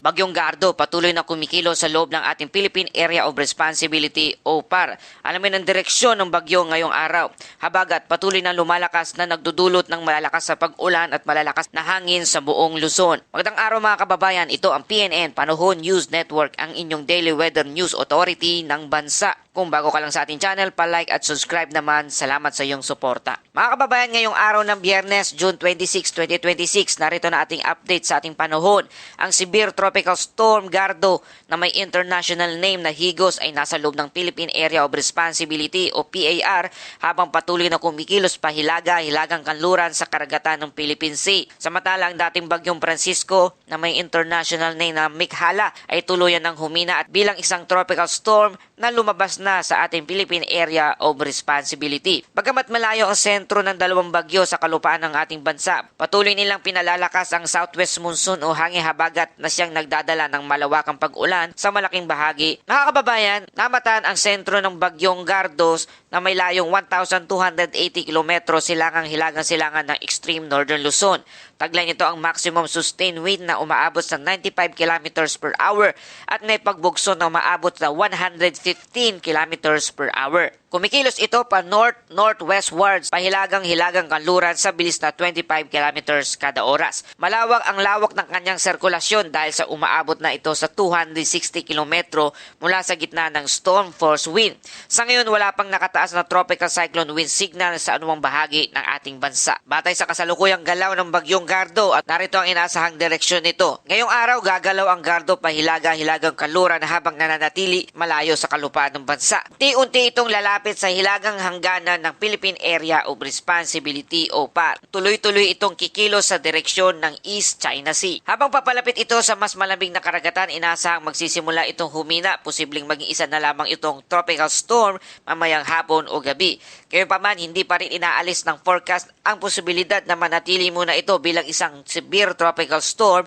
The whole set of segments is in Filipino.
Bagyong Gardo patuloy na kumikilo sa loob ng ating Philippine Area of Responsibility o PAR. Alamin ang direksyon ng bagyo ngayong araw. Habagat patuloy na lumalakas na nagdudulot ng malalakas sa pag-ulan at malalakas na hangin sa buong Luzon. Magandang araw mga kababayan, ito ang PNN Panahon News Network, ang inyong daily weather news authority ng bansa. Kung bago ka lang sa ating channel, pa-like at subscribe naman. Salamat sa iyong suporta. Mga kababayan, ngayong araw ng Biyernes, June 26, 2026, narito na ating update sa ating panahon. Ang severe tropical storm Gardo na may international name na Higos ay nasa loob ng Philippine Area of Responsibility o PAR habang patuloy na kumikilos pa hilagang kanluran sa karagatan ng Philippine Sea. Samantalang dating bagyong Francisco na may international name na Mikhala ay tuluyan ng humina at bilang isang tropical storm na lumabas na sa ating Philippine Area of Responsibility. Bagamat malayo ang sentro ng dalawang bagyo sa kalupaan ng ating bansa, patuloy nilang pinalalakas ang southwest monsoon o hangin habagat na siyang nagdadala ng malawakang pag-ulan sa malaking bahagi. Mga kababayan, namataan ang sentro ng bagyong Gardos na may layong 1,280 kilometro hilagang-silangan ng extreme northern Luzon. Taglay nito ang maximum sustained wind na umaabot sa 95 kilometers per hour at may pagbugso na umaabot sa 115 kilometers per hour. Kumikilos ito pa north-northwestwards, pahilagang-hilagang kanluran sa bilis na 25 kilometers kada oras. Malawak ang lawak ng kanyang sirkulasyon dahil sa umaabot na ito sa 260 kilometro mula sa gitna ng storm force wind. Sa ngayon, wala pang nakataas na tropical cyclone wind signal sa anumang bahagi ng ating bansa. Batay sa kasalukuyang galaw ng bagyong Gardo at narito ang inasahang direksyon nito. Ngayong araw, gagalaw ang Gardo pahilaga-hilagang kanluran habang nananatili malayo sa kalupaan ng bansa. Unti-unti itong lalapit sa hilagang hangganan ng Philippine Area of Responsibility o PAR. Tuloy-tuloy itong kikilos sa direksyon ng East China Sea. Habang papalapit ito sa mas malamig na karagatan, inasahang magsisimula itong humina, posibleng maging isa na lamang itong tropical storm mamayang hapon o gabi. Gayunpaman, hindi pa rin inaalis ng forecast ang posibilidad na manatili muna ito bilang isang severe tropical storm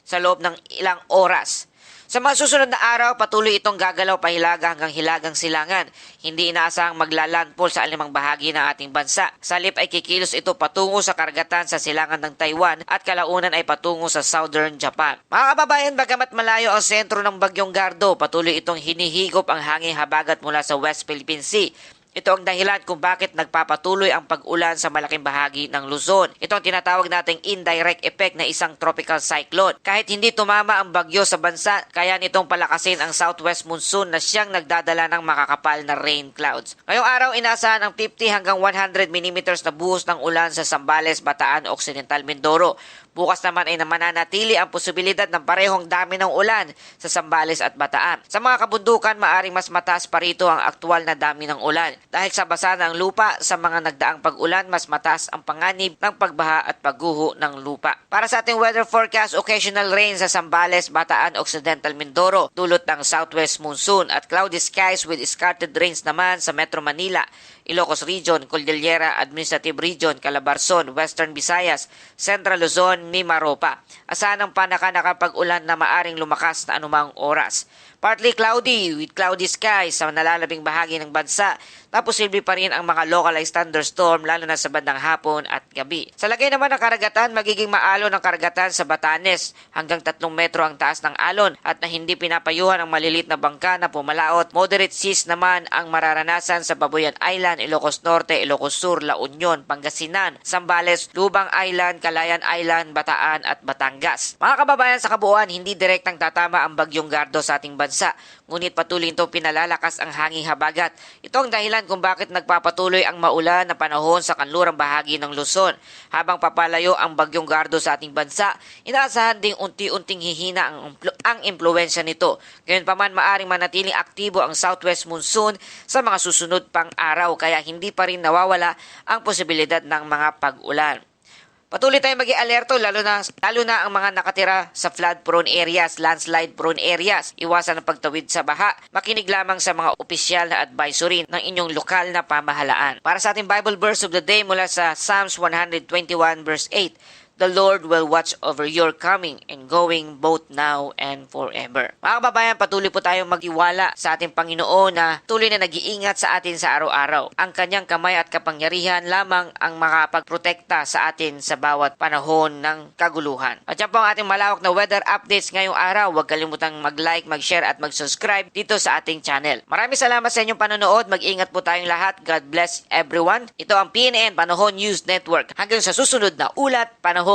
sa loob ng ilang oras. Sa mga susunod na araw, patuloy itong gagalaw pahilaga hanggang hilagang silangan. Hindi inaasahang maglalandfall sa alimang bahagi ng ating bansa. Sa halip ay kikilos ito patungo sa karagatan sa silangan ng Taiwan at kalaunan ay patungo sa southern Japan. Mga kababayan, bagamat malayo ang sentro ng bagyong Gardo, patuloy itong hinihigop ang hangin habagat mula sa West Philippine Sea. Ito ang dahilan kung bakit nagpapatuloy ang pag-ulan sa malaking bahagi ng Luzon. Ito ang tinatawag nating indirect effect na isang tropical cyclone. Kahit hindi tumama ang bagyo sa bansa, kaya nitong palakasin ang southwest monsoon na siyang nagdadala ng makakapal na rain clouds. Ngayong araw, inaasahan ang 50 hanggang 100 mm na buhos ng ulan sa Zambales, Bataan, Occidental Mindoro. Bukas naman ay mananatili ang posibilidad ng parehong dami ng ulan sa Zambales at Bataan. Sa mga kabundukan, maaring mas mataas pa rito ang aktwal na dami ng ulan. Dahil sa basa ng lupa, sa mga nagdaang pag-ulan, mas mataas ang panganib ng pagbaha at pagguho ng lupa. Para sa ating weather forecast, occasional rain sa Zambales, Bataan, Occidental Mindoro, dulot ng southwest monsoon at cloudy skies with scattered rains naman sa Metro Manila, Ilocos Region, Cordillera Administrative Region, Calabarzon, Western Visayas, Central Luzon, Mimaropa. Asahan ang pag-ulan na maaring lumakas na anumang oras. Partly cloudy with cloudy skies sa nalalabing bahagi ng bansa na posible pa rin ang mga localized thunderstorm lalo na sa bandang hapon at gabi. Sa lagay naman ng karagatan, magiging maalon ang karagatan sa Batanes hanggang 3 metro ang taas ng alon at na hindi pinapayuhan ang malilit na bangka na pumalaot. Moderate seas naman ang mararanasan sa Babuyan Island, Ilocos Norte, Ilocos Sur, La Union, Pangasinan, Zambales, Lubang Island, Calayan Island, Bataan at Batangas. Mga kababayan, sa kabuuan, hindi direktang tatama ang bagyong Gardo sa ating bansa. Ngunit patuloy itong pinalalakas ang hanging habagat. Ito ang dahilan kung bakit nagpapatuloy ang maulan na panahon sa kanlurang bahagi ng Luzon. Habang papalayo ang bagyong Gardo sa ating bansa, inaasahan ding unti-unting hihina ang impluensya nito. Gayunpaman, maaring manatiling aktibo ang southwest monsoon sa mga susunod pang araw kaya hindi pa rin nawawala ang posibilidad ng mga pag-ulan. Patuloy tayong maging alerto lalo na ang mga nakatira sa flood-prone areas, landslide-prone areas. Iwasan ang pagtawid sa baha. Makinig lamang sa mga opisyal na advisory ng inyong lokal na pamahalaan. Para sa ating Bible verse of the day mula sa Psalms 121 verse 8, The Lord will watch over your coming and going both now and forever. Mga kababayan, patuloy po tayong mag-iwala sa ating Panginoon na tuloy na nag-iingat sa atin sa araw-araw. Ang kanyang kamay at kapangyarihan lamang ang makapagprotekta sa atin sa bawat panahon ng kaguluhan. At yan po ang ating malawak na weather updates ngayong araw. Huwag kalimutang mag-like, mag-share at mag-subscribe dito sa ating channel. Maraming salamat sa inyong panonood. Mag-ingat po tayong lahat. God bless everyone. Ito ang PNN Panahon News Network. Hanggang sa susunod na ulat panahon.